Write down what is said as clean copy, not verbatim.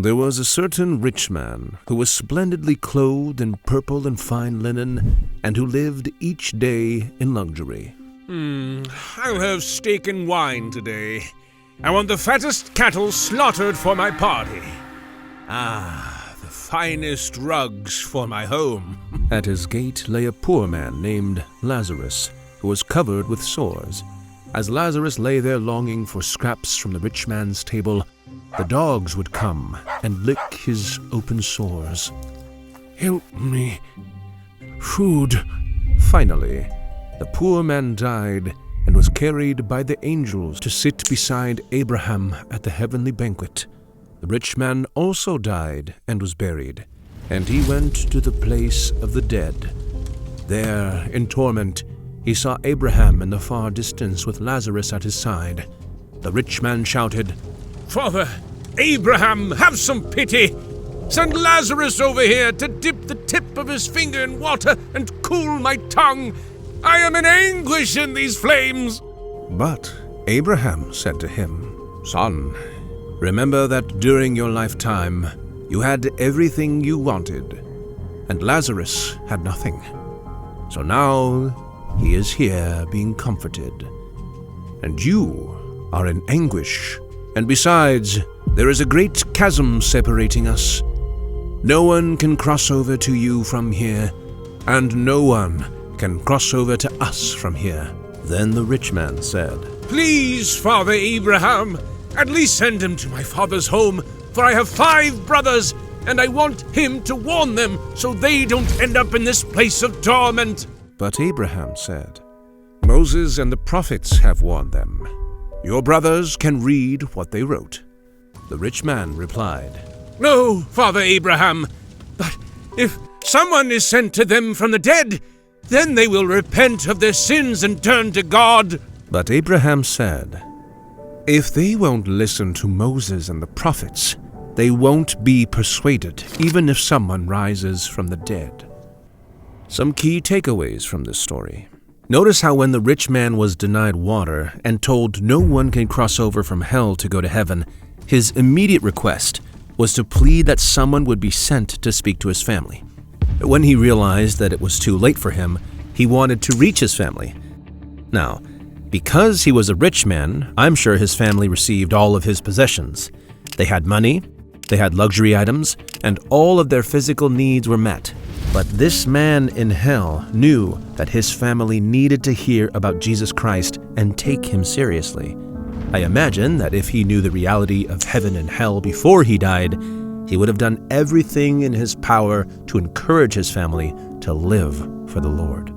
There was a certain rich man who was splendidly clothed in purple and fine linen, and who lived each day in luxury. I'll have steak and wine today. I want the fattest cattle slaughtered for my party. The finest rugs for my home. At his gate lay a poor man named Lazarus, who was covered with sores. As Lazarus lay there longing for scraps from the rich man's table, the dogs would come and lick his open sores. "Help me. Food." Finally, the poor man died and was carried by the angels to sit beside Abraham at the heavenly banquet. The rich man also died and was buried, and he went to the place of the dead. There, in torment, he saw Abraham in the far distance with Lazarus at his side. The rich man shouted, "Father, Abraham, have some pity! Send Lazarus over here to dip the tip of his finger in water and cool my tongue. I am in anguish in these flames." But Abraham said to him, "Son, remember that during your lifetime you had everything you wanted, and Lazarus had nothing. So now he is here being comforted, and you are in anguish. And besides, there is a great chasm separating us. No one can cross over to you from here, and no one can cross over to us from here." Then the rich man said, "Please, Father Abraham, at least send him to my father's home, for I have 5 brothers, and I want him to warn them so they don't end up in this place of torment." But Abraham said, "Moses and the prophets have warned them. Your brothers can read what they wrote." The rich man replied, "No, Father Abraham, but if someone is sent to them from the dead, then they will repent of their sins and turn to God." But Abraham said, "If they won't listen to Moses and the prophets, they won't be persuaded, even if someone rises from the dead." Some key takeaways from this story. Notice how when the rich man was denied water and told no one can cross over from hell to go to heaven, his immediate request was to plead that someone would be sent to speak to his family. When he realized that it was too late for him, he wanted to reach his family. Now, because he was a rich man, I'm sure his family received all of his possessions. They had money, they had luxury items, and all of their physical needs were met. But this man in hell knew that his family needed to hear about Jesus Christ and take him seriously. I imagine that if he knew the reality of heaven and hell before he died, he would have done everything in his power to encourage his family to live for the Lord.